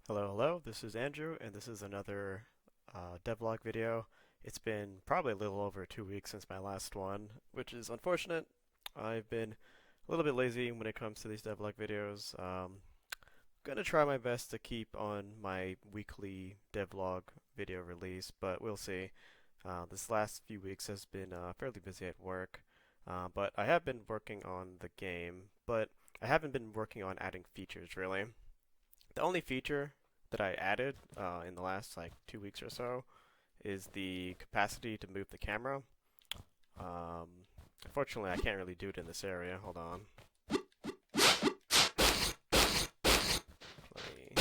Hello, this is Andrew, and this is another devlog video. It's been probably a little over 2 weeks since my last one, which is unfortunate. I've been a little bit lazy when it comes to these devlog videos. Gonna try my best to keep on my weekly devlog video release, but we'll see. This last few weeks has been fairly busy at work, but I have been working on the game, but I haven't been working on adding features really. The only feature that I added in the last like 2 weeks or so is the capacity to move the camera. Um, Unfortunately, I can't really do it in this area. Hold on. Let me...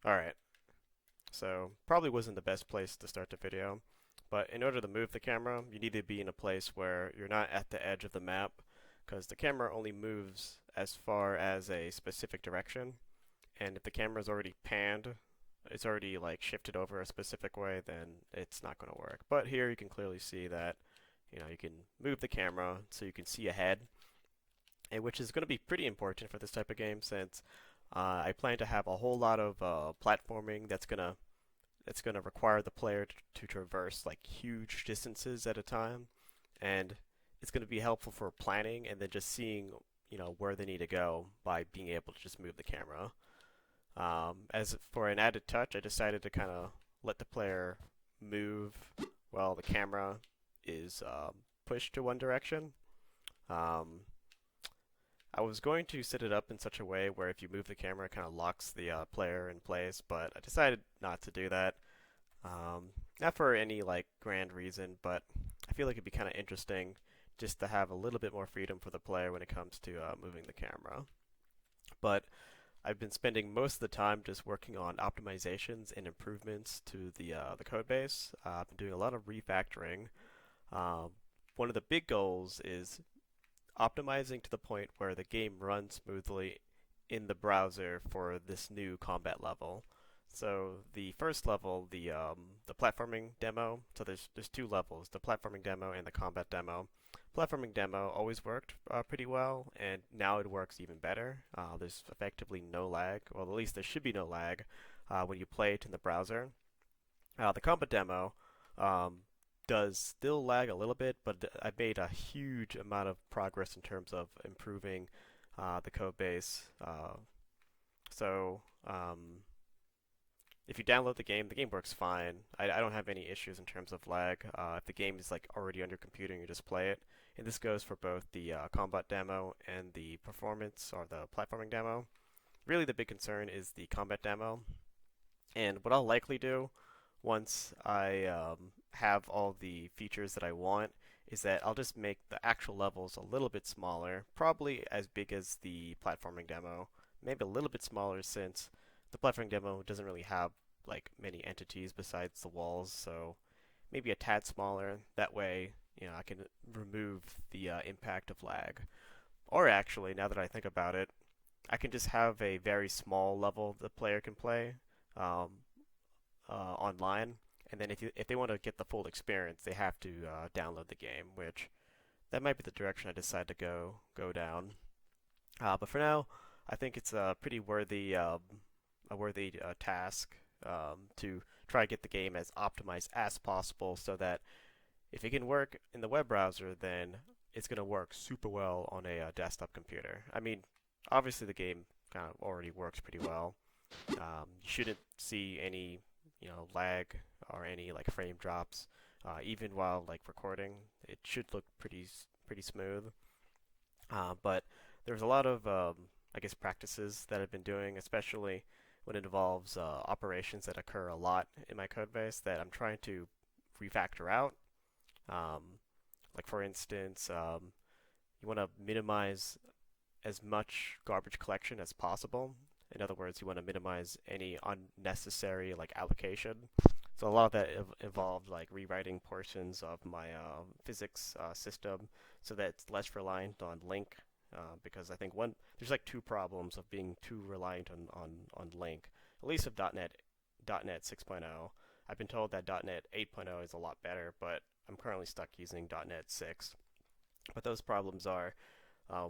Alright, so probably wasn't the best place to start the video, but in order to move the camera, you need to be in a place where you're not at the edge of the map, because the camera only moves as far as a specific direction, and if the camera's already panned, it's already like shifted over a specific way, then it's not going to work. But here you can clearly see that you can move the camera so you can see ahead, and which is going to be pretty important for this type of game since I plan to have a whole lot of platforming that's gonna require the player to traverse like huge distances at a time, and it's gonna be helpful for planning and then just seeing where they need to go by being able to just move the camera. As for an added touch, I decided to kind of let the player move while the camera is pushed to one direction. Um, I was going to set it up in such a way where if you move the camera, it kind of locks the player in place, but I decided not to do that. Not for any like grand reason, but I feel like it'd be kind of interesting just to have a little bit more freedom for the player when it comes to moving the camera. But I've been spending most of the time just working on optimizations and improvements to the code base. I've been doing a lot of refactoring. Um, One of the big goals is optimizing to the point where the game runs smoothly in the browser for this new combat level. So the first level, the platforming demo. So there's two levels: the platforming demo and the combat demo. Platforming demo always worked pretty well, and now it works even better. There's effectively no lag. Well, at least there should be no lag when you play it in the browser. The combat demo um, does still lag a little bit, but I've made a huge amount of progress in terms of improving the code base. So if you download the game works fine. I don't have any issues in terms of lag. If the game is like already on your computer and you just play it, and this goes for both the combat demo and the performance or the platforming demo. Really, the big concern is the combat demo, and what I'll likely do once I have all the features that I want is that I'll just make the actual levels a little bit smaller, probably as big as the platforming demo, maybe a little bit smaller since the platforming demo doesn't really have like many entities besides the walls, so maybe a tad smaller. That way, I can remove the impact of lag. Or actually, now that I think about it, I can just have a very small level the player can play. Um, Online, and then if they want to get the full experience, they have to download the game, which that might be the direction I decide to go down. But for now, I think it's a pretty worthy task to try to get the game as optimized as possible, so that if it can work in the web browser, then it's going to work super well on a desktop computer. I mean, obviously the game kind of already works pretty well. You shouldn't see any lag or any like frame drops even while like recording. It should look pretty smooth. But there's a lot of I guess practices that I've been doing, especially when it involves operations that occur a lot in my code base that I'm trying to refactor out. Like for instance, you want to minimize as much garbage collection as possible. In other words, you want to minimize any unnecessary like allocation. So a lot of that involved like rewriting portions of my physics system so that it's less reliant on link. Because I think there's like two problems of being too reliant on link. At least of .NET 6.0. I've been told that .NET 8.0 is a lot better, but I'm currently stuck using .NET 6. But those problems are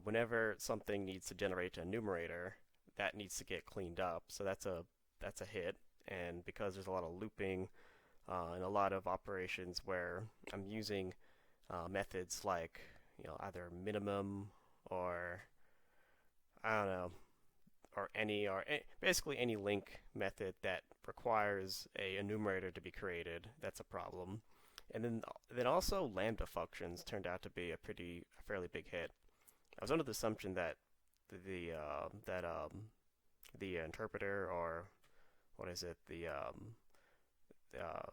whenever something needs to generate a numerator, that needs to get cleaned up. So that's a hit. And because there's a lot of looping and a lot of operations where I'm using methods like either minimum or I don't know basically any link method that requires a enumerator to be created. That's a problem. And then also lambda functions turned out to be a fairly big hit. I was under the assumption that the interpreter, or what is it, uh,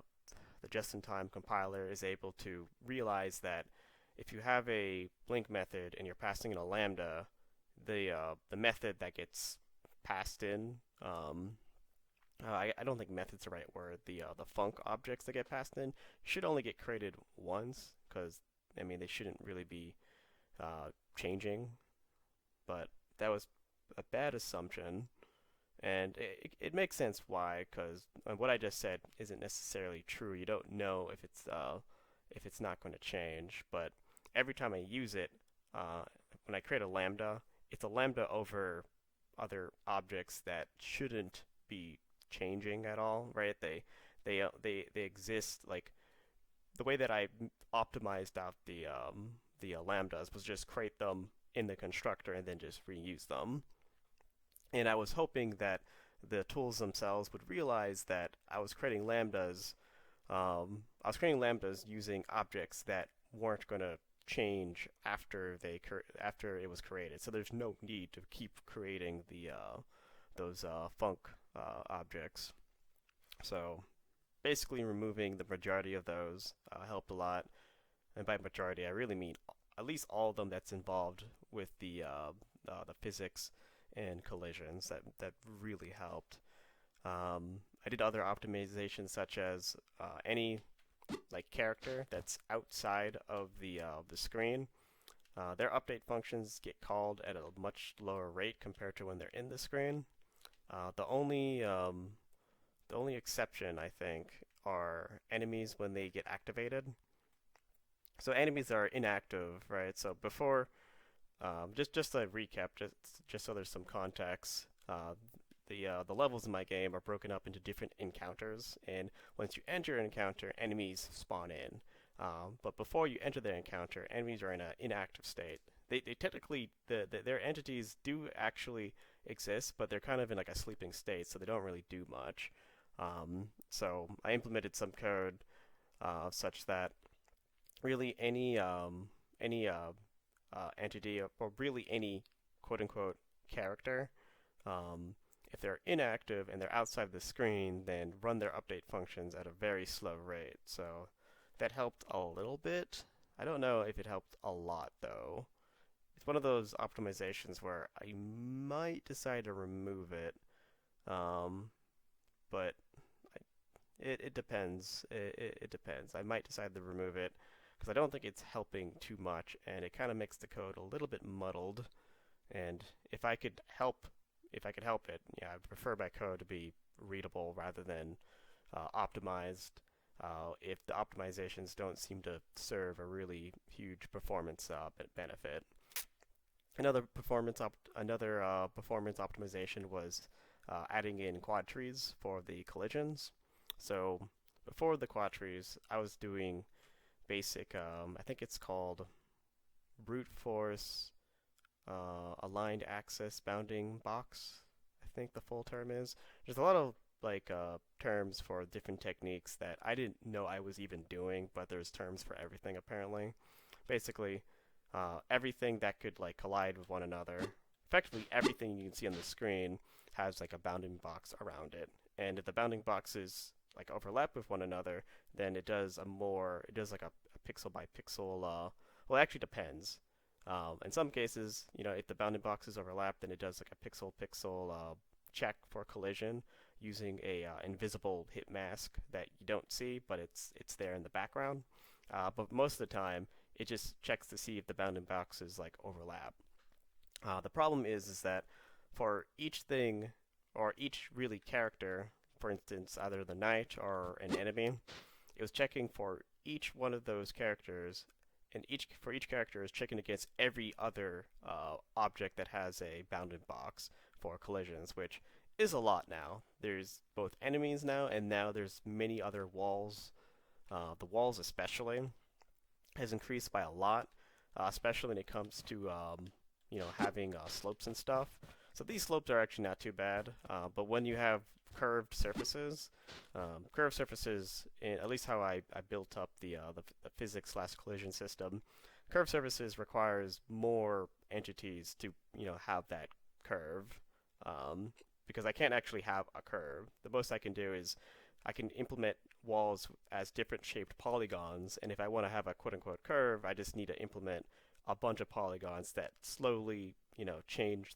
the just-in-time compiler is able to realize that if you have a link method and you're passing in a lambda, the method that gets passed in, I don't think method's the right word. The func objects that get passed in should only get created once, because I mean they shouldn't really be changing. But that was a bad assumption, and it makes sense why, because what I just said isn't necessarily true. You don't know if it's not going to change, but every time I use it, when I create a lambda, it's a lambda over other objects that shouldn't be changing at all, right? They exist like the way that I optimized out the lambdas was just create them in the constructor and then just reuse them. And I was hoping that the tools themselves would realize that I was creating lambdas using objects that weren't going to change after it was created. So there's no need to keep creating those func objects. So basically removing the majority of those helped a lot. And by majority, I really mean at least all of them that's involved with the physics and collisions. That really helped. I did other optimizations such as any like character that's outside of the screen. Their update functions get called at a much lower rate compared to when they're in the screen. The only exception, I think, are enemies when they get activated. So enemies are inactive, right? So before, just a recap, just so there's some context. The levels in my game are broken up into different encounters, and once you enter an encounter, enemies spawn in. But before you enter the encounter, enemies are in an inactive state. They technically their entities do actually exist, but they're kind of in like a sleeping state, so they don't really do much. So I implemented some code such that really any entity or really any quote unquote character, if they're inactive and they're outside the screen, then run their update functions at a very slow rate. So that helped a little bit. I don't know if it helped a lot though. It's one of those optimizations where I might decide to remove it, but it depends. It depends. I might decide to remove it because I don't think it's helping too much, and it kind of makes the code a little bit muddled. And if I could help it, yeah, I prefer my code to be readable rather than optimized. If the optimizations don't seem to serve a really huge performance benefit. Another performance optimization was adding in quad trees for the collisions. So before the quad trees, I was doing basic, I think it's called brute force aligned axis bounding box, I think the full term is. There's a lot of like terms for different techniques that I didn't know I was even doing, but there's terms for everything apparently. Basically, everything that could like collide with one another, effectively everything you can see on the screen has like a bounding box around it. And if the bounding boxes like overlap with one another, then it does like a pixel by pixel. Well, it actually depends. In some cases, if the bounding boxes overlap, then it does like a pixel check for collision using a invisible hit mask that you don't see, but it's there in the background. But most of the time, it just checks to see if the bounding boxes like overlap. The problem is that for each thing or each really character, for instance, either the knight or an enemy, it was checking for each one of those characters, and for each character is checking against every other object that has a bounded box for collisions, which is a lot now. There's both enemies now, and now there's many other walls. The walls especially has increased by a lot, especially when it comes to having slopes and stuff. So these slopes are actually not too bad, but when you have curved surfaces, at least how I built up the physics slash collision system, curved surfaces requires more entities to have that curve, because I can't actually have a curve. The most I can do is I can implement walls as different shaped polygons, and if I want to have a quote-unquote curve, I just need to implement a bunch of polygons that slowly, change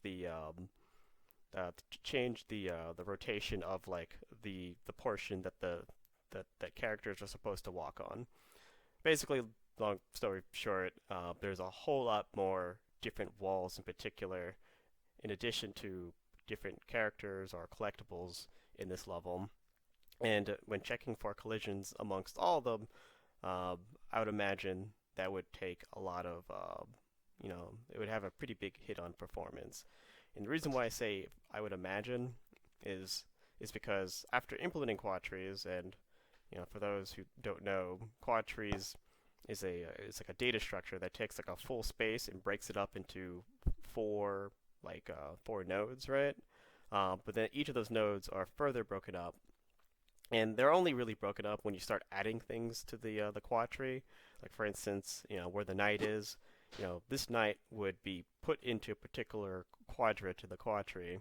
the rotation of like the portion that that characters are supposed to walk on. Basically, long story short, there's a whole lot more different walls in particular, in addition to different characters or collectibles in this level. And when checking for collisions amongst all of them, I would imagine that would take a lot of, it would have a pretty big hit on performance. And the reason why I say I would imagine is because after implementing quad trees, and for those who don't know, quad trees is it's like a data structure that takes like a full space and breaks it up into four nodes, right? But then each of those nodes are further broken up, and they're only really broken up when you start adding things to the quad tree. Like for instance, where the knight is, this knight would be put into a particular quadrant to the quad tree,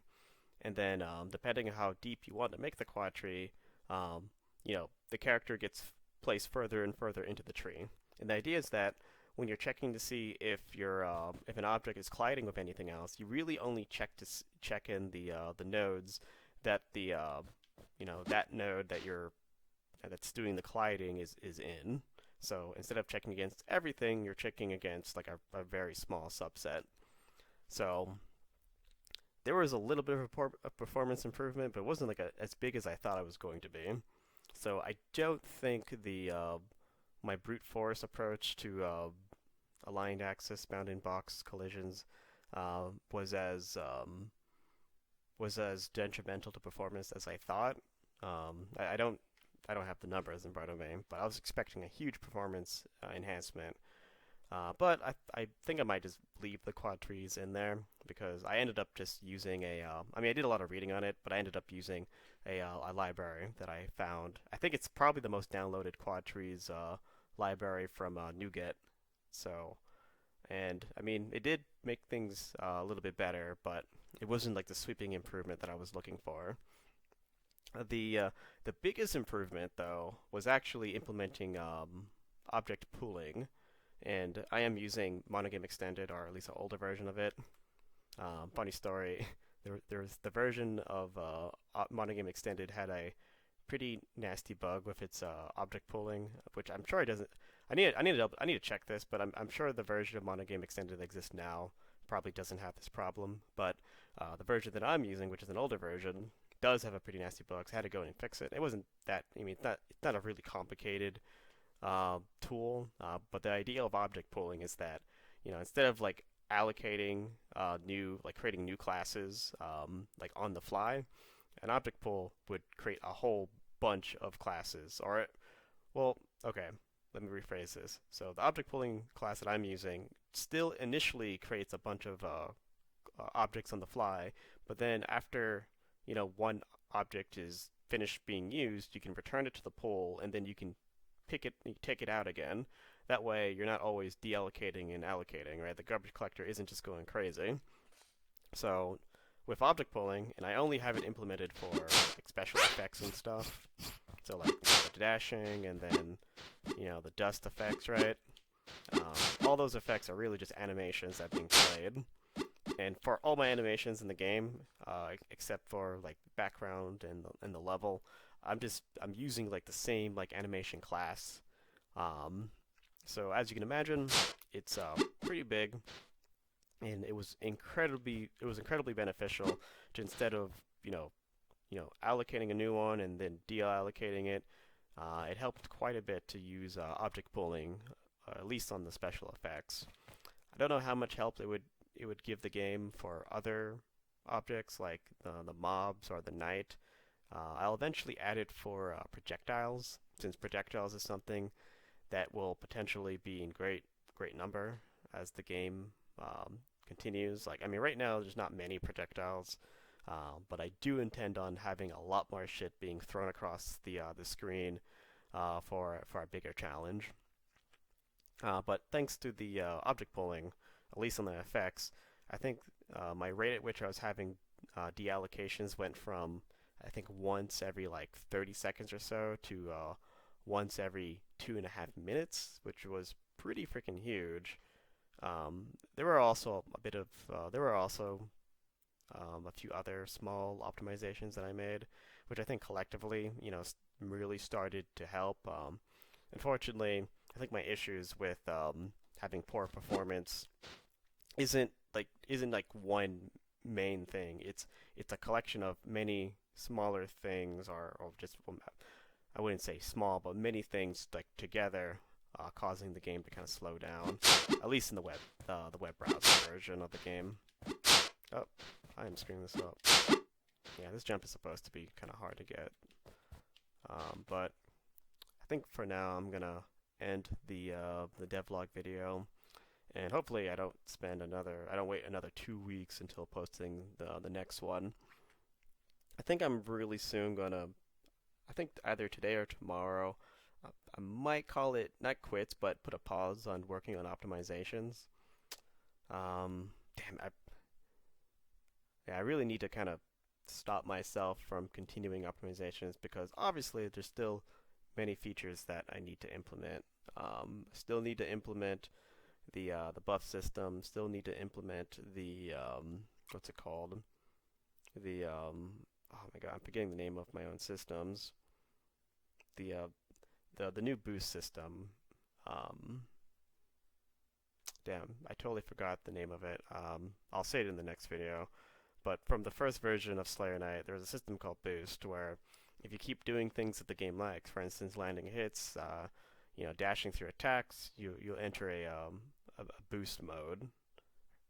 and then depending on how deep you want to make the quad tree, the character gets placed further and further into the tree. And the idea is that when you're checking to see if if an object is colliding with anything else, you really only check in the nodes that that node that's doing the colliding is in. So instead of checking against everything, you're checking against like a very small subset. So there was a little bit of a performance improvement, but it wasn't like as big as I thought it was going to be. So I don't think my brute force approach to aligned axis bounding box collisions was as detrimental to performance as I thought. I don't have the numbers in front of me, but I was expecting a huge performance enhancement. But I think I might just leave the quad trees in there, because I ended up just using I did a lot of reading on it, but I ended up using a library that I found. I think it's probably the most downloaded quad trees library from NuGet. So, and it did make things a little bit better, but it wasn't like the sweeping improvement that I was looking for. The biggest improvement, though, was actually implementing object pooling, and I am using Monogame Extended, or at least an older version of it. Funny story, there's the version of Monogame Extended had a pretty nasty bug with its object pooling, which I'm sure it doesn't. I need to check this, but I'm sure the version of Monogame Extended that exists now probably doesn't have this problem. But the version that I'm using, which is an older version, does have a pretty nasty bug. So I had to go in and fix it. It wasn't that. It's not a really complicated tool. But the idea of object pooling is that instead of like allocating creating new classes like on the fly, an object pool would create a whole bunch of classes. Okay, let me rephrase this. So the object pooling class that I'm using still initially creates a bunch of objects on the fly, but then after one object is finished being used, you can return it to the pool, and then you can take it out again. That way, you're not always deallocating and allocating, right? The garbage collector isn't just going crazy. So with object pooling, and I only have it implemented for like special effects and stuff. So like the dashing, and then the dust effects, right? All those effects are really just animations that are being played. And for all my animations in the game, except for like background and the level, I'm using like the same like animation class. So as you can imagine, it's pretty big, and it was incredibly beneficial to, instead of allocating a new one and then deallocating it, it helped quite a bit to use object pooling, at least on the special effects. I don't know how much help it would give the game for other objects like the mobs or the knight. I'll eventually add it for projectiles, since projectiles is something that will potentially be in great number as the game continues. Like, I mean, right now there's not many projectiles, but I do intend on having a lot more shit being thrown across the screen for a bigger challenge. But thanks to the object pooling, at least on the effects, I think my rate at which I was having deallocations went from, I think, once every like 30 seconds or so to once every 2.5 minutes, which was pretty freaking huge. There were also a few other small optimizations that I made, which I think collectively, really started to help. Unfortunately, I think my issues with having poor performance isn't like one main thing. It's a collection of many smaller things, or just, well, I wouldn't say small, but many things like together, causing the game to kind of slow down. At least in the web browser version of the game. Oh, I am screwing this up. Yeah, this jump is supposed to be kind of hard to get. But I think for now I'm gonna end the devlog video, and hopefully I don't wait another 2 weeks until posting the next one. I think I'm really soon gonna, I think either today or tomorrow, I might call it not quits, but put a pause on working on optimizations. Damn, I really need to kind of stop myself from continuing optimizations, because obviously there's still many features that I need to implement. Still need to implement the buff system. Still need to implement the what's it called? Oh my god, I'm forgetting the name of my own systems. The new boost system. Um, Damn, I totally forgot the name of it. I'll say it in the next video. But from the first version of Slayer Knight, there's a system called Boost, where if you keep doing things that the game likes, for instance, landing hits, dashing through attacks, you'll enter a boost mode.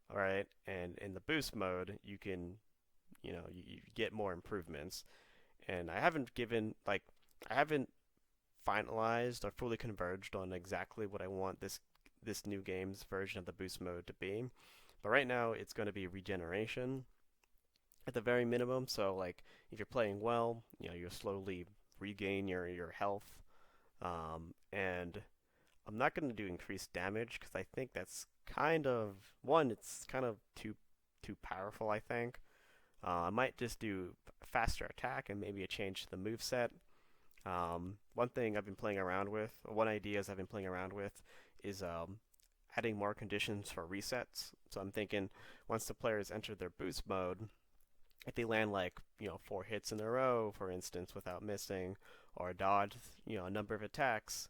All right, and in the boost mode, you can, you get more improvements. And I haven't finalized or fully converged on exactly what I want this new game's version of the boost mode to be. But right now, it's going to be regeneration at the very minimum. So like, if you're playing well, you'll slowly regain your health. And I'm not going to do increased damage, because I think that's kind of it's kind of too powerful, I think. I might just do faster attack and maybe a change to the move set. One thing I've been playing around with, or one ideas I've been playing around with, is adding more conditions for resets. So I'm thinking, once the players enter their boost mode, if they land like 4 hits in a row, for instance, without missing, or dodge a number of attacks,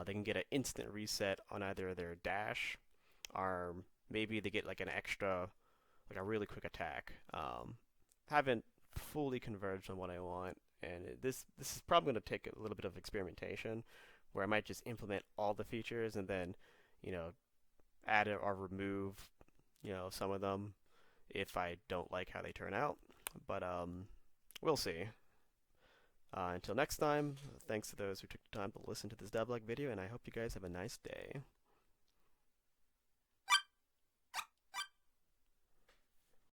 they can get an instant reset on either their dash, or maybe they get like an extra, like a really quick attack. Haven't fully converged on what I want, and this is probably going to take a little bit of experimentation, where I might just implement all the features and then add it or remove some of them if I don't like how they turn out. But we'll see. Until next time, thanks to those who took the time to listen to this devlog video, and I hope you guys have a nice day.